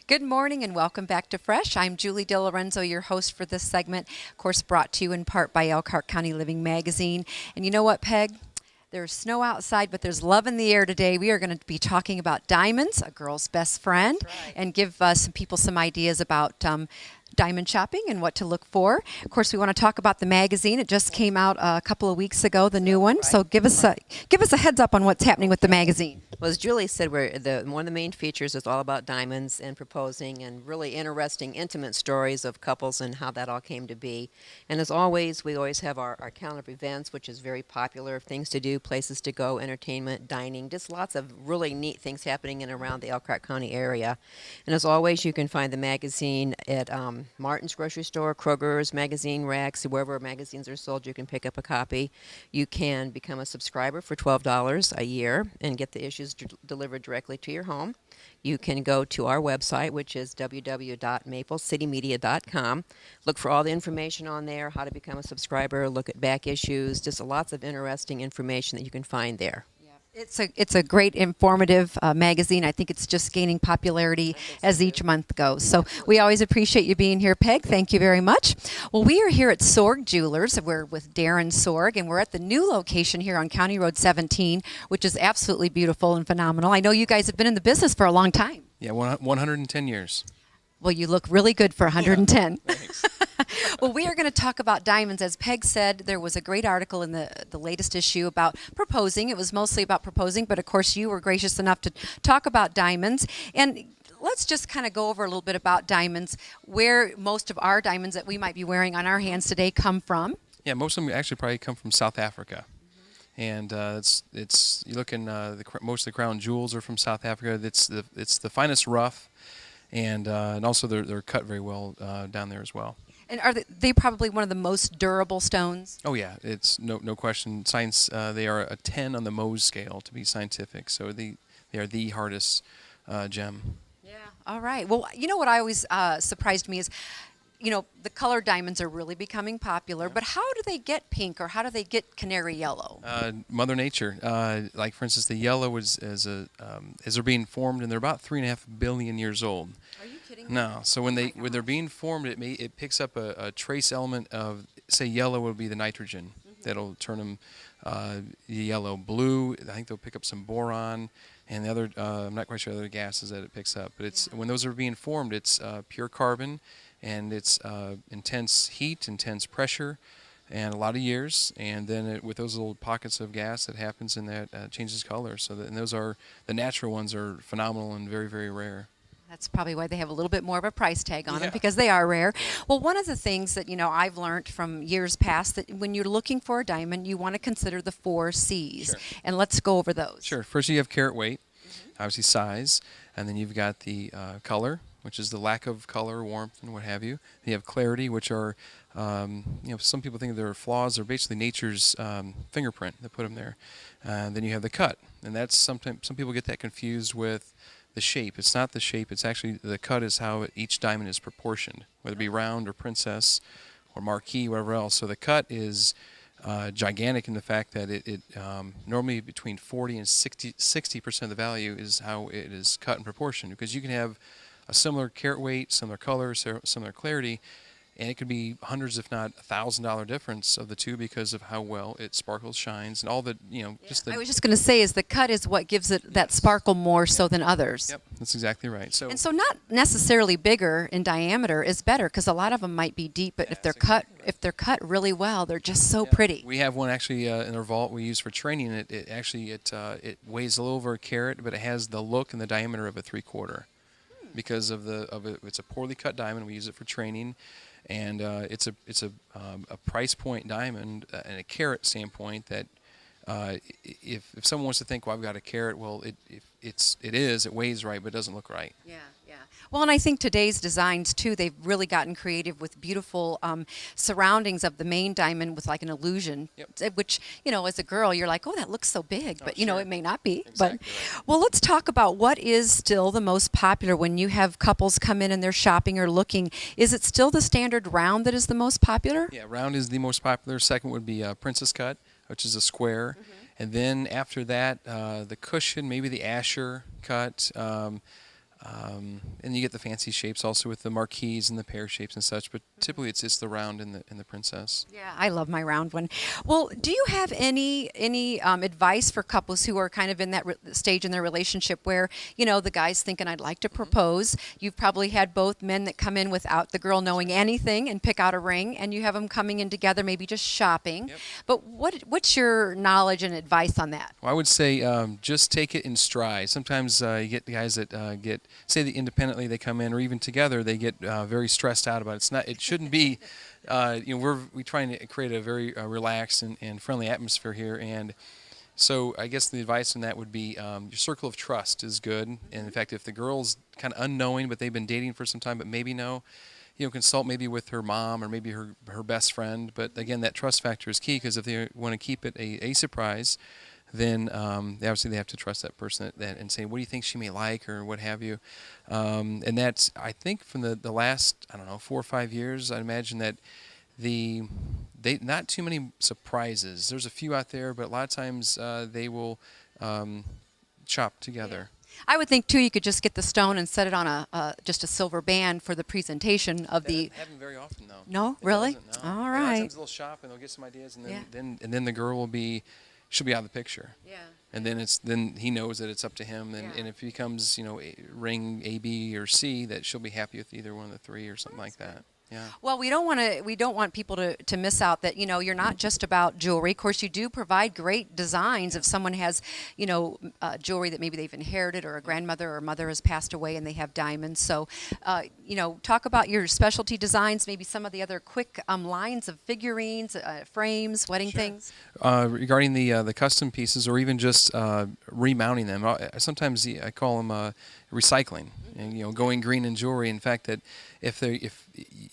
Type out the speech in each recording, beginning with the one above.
Good morning and welcome back to Fresh. I'm Julie Dilorenzo, your host for this segment, of course brought to you in part by Elkhart County Living Magazine. And you know what, Peg? There's snow outside, but there's love in the air today. We are going to be talking about diamonds, a girl's best friend, and give some people some ideas about diamond shopping and what to look for. Of course, we want to talk about the magazine. It just came out a couple of weeks ago, the new one. So give us a heads up on what's happening with the magazine. Well, as Julie said, one of the main features is all about diamonds and proposing and really interesting, intimate stories of couples and how that all came to be. And as always, we always have our calendar of events, which is very popular, things to do, places to go, entertainment, dining, just lots of really neat things happening in and around the Elkhart County area. And as always, you can find the magazine at Martin's Grocery Store, Kroger's, magazine racks, wherever magazines are sold, you can pick up a copy. You can become a subscriber for $12 a year and get the issues delivered directly to your home. You can go to our website, which is www.maplecitymedia.com. Look for all the information on there, how to become a subscriber, look at back issues, just lots of interesting information that you can find there. It's a great informative magazine. I think it's just gaining popularity as each month goes. So we always appreciate you being here, Peg. Thank you very much. Well, we are here at Sorg Jewelers. We're with Darren Sorg, and we're at the new location here on County Road 17, which is absolutely beautiful and phenomenal. I know you guys have been in the business for a long time. Yeah, 110 years. Well, you look really good for 110. Yeah, thanks. Well, we are going to talk about diamonds. As Peg said, there was a great article in the latest issue about proposing. It was mostly about proposing, but of course you were gracious enough to talk about diamonds. And let's just kind of go over a little bit about diamonds, where most of our diamonds that we might be wearing on our hands today come from. Yeah, most of them actually probably come from South Africa. And it's you look in most of the crown jewels are from South Africa. It's the finest rough, and also they're cut very well down there as well. And are they probably one of the most durable stones? Oh yeah, it's no question. Science they are a 10 on the Mohs scale to be scientific. So they are the hardest gem. Yeah. All right. Well, you know what I always surprised me is, you know, the colored diamonds are really becoming popular, but how do they get pink or how do they get canary yellow? Mother Nature. Like for instance, the yellow as they're being formed, and they're about 3.5 billion years old. Are you kidding me? No. So when they're being formed, it picks up a trace element of, say, yellow would be the nitrogen that'll turn them yellow. Blue, I think they'll pick up some boron. And the other, I'm not quite sure the other gases that it picks up, but when those are being formed, it's pure carbon. And it's intense heat, intense pressure, and a lot of years. And then with those little pockets of gas that happens, and that changes color. And those are the natural ones are phenomenal and very, very rare. That's probably why they have a little bit more of a price tag on them, because they are rare. Well, one of the things that, you know, I've learned from years past, that when you're looking for a diamond, you want to consider the 4 C's. Sure. And let's go over those. Sure. First, you have carat weight, obviously size, and then you've got the color, which is the lack of color, warmth, and what have you. You have clarity, which are, some people think they're flaws. They're basically nature's fingerprint that put them there. Then you have the cut, and that's sometimes some people get that confused with the shape. It's not the shape. It's actually the cut is how each diamond is proportioned, whether it be round or princess or marquee, whatever else. So the cut is gigantic in the fact that it normally between 40 and 60% of the value is how it is cut in proportion, because you can have a similar carat weight, similar color, similar clarity, and it could be hundreds, if not $1,000 difference of the two because of how well it sparkles, shines, and all the, just the... I was just going to say is the cut is what gives it that sparkle more so than others. Yep, that's exactly right. So not necessarily bigger in diameter is better, because a lot of them might be deep, but if they're cut really well, they're just so pretty. We have one actually in our vault we use for training. It weighs a little over a carat, but it has the look and the diameter of a 3/4. Because it's a poorly cut diamond. We use it for training, and it's a price point diamond and a carat standpoint that if someone wants to think, well, I've got a carat, well, it weighs right, but it doesn't look right. Yeah. Well, and I think today's designs, too, they've really gotten creative with beautiful surroundings of the main diamond with like an illusion, which, as a girl, you're like, oh, that looks so big. But, it may not be. Exactly. Well, let's talk about what is still the most popular when you have couples come in and they're shopping or looking. Is it still the standard round that is the most popular? Yeah, round is the most popular. Second would be princess cut, which is a square. And then after that, the cushion, maybe the Asher cut. And you get the fancy shapes also with the marquise and the pear shapes and such. But typically, it's the round and the princess. Yeah, I love my round one. Well, do you have any advice for couples who are kind of in that stage in their relationship where, you know, the guy's thinking, I'd like to propose. You've probably had both men that come in without the girl knowing anything and pick out a ring, and you have them coming in together, maybe just shopping. Yep. But what's your knowledge and advice on that? Well, I would say just take it in stride. Sometimes you get the guys that say that independently they come in, or even together, they get very stressed out about it. It's not. It shouldn't be. We trying to create a very relaxed and friendly atmosphere here, and so I guess the advice on that would be your circle of trust is good. And in fact, if the girl's kind of unknowing, but they've been dating for some time, but maybe consult maybe with her mom or maybe her best friend. But again, that trust factor is key, because if they want to keep it a surprise, then obviously they have to trust that person and say, what do you think she may like, or what have you. And that's, I think, from the last, 4 or 5 years, I imagine that they not too many surprises. There's a few out there, but a lot of times they will shop together. I would think too, you could just get the stone and set it on just a silver band for the presentation of That doesn't happen very often, though. No, It really? doesn't, no. All A lot of right. times they'll shop and they'll get some ideas, and Yeah. then the girl she'll be out of the picture. Yeah. And then he knows that it's up to him, and, Yeah. and if he comes, ring A, B, or C, that she'll be happy with either one of the three or something like that. Yeah. Well, we don't want people to miss out that, you're not just about jewelry. Of course, you do provide great designs if someone has, jewelry that maybe they've inherited, or a grandmother or mother has passed away and they have diamonds. So, talk about your specialty designs, maybe some of the other quick lines of figurines, frames, wedding things. Regarding the custom pieces, or even just remounting them, sometimes I call them recycling, and going green in jewelry. In fact, that if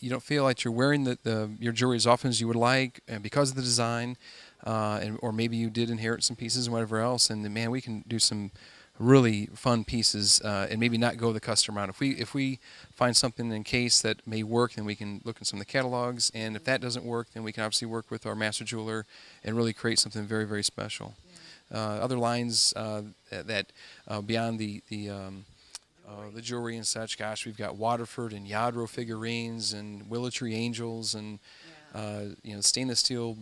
you don't feel like you're wearing your jewelry as often as you would like, and because of the design, or maybe you did inherit some pieces and whatever else, and man, we can do some really fun pieces, and maybe not go the custom route. If we find something in case that may work, then we can look at some of the catalogs, and if that doesn't work, then we can obviously work with our master jeweler and really create something very, very special. Other lines that beyond the jewelry and such, gosh, we've got Waterford and Yadro figurines and willow tree angels and stainless steel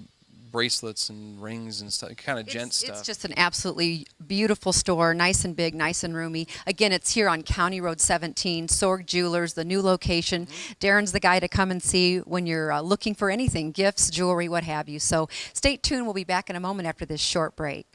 bracelets and rings and stuff, kind of gent stuff. It's just an absolutely beautiful store, nice and big, nice and roomy. Again, it's here on County Road 17, Sorg Jewelers, the new location. Darren's the guy to come and see when you're looking for anything, gifts, jewelry, what have you. So stay tuned. We'll be back in a moment after this short break.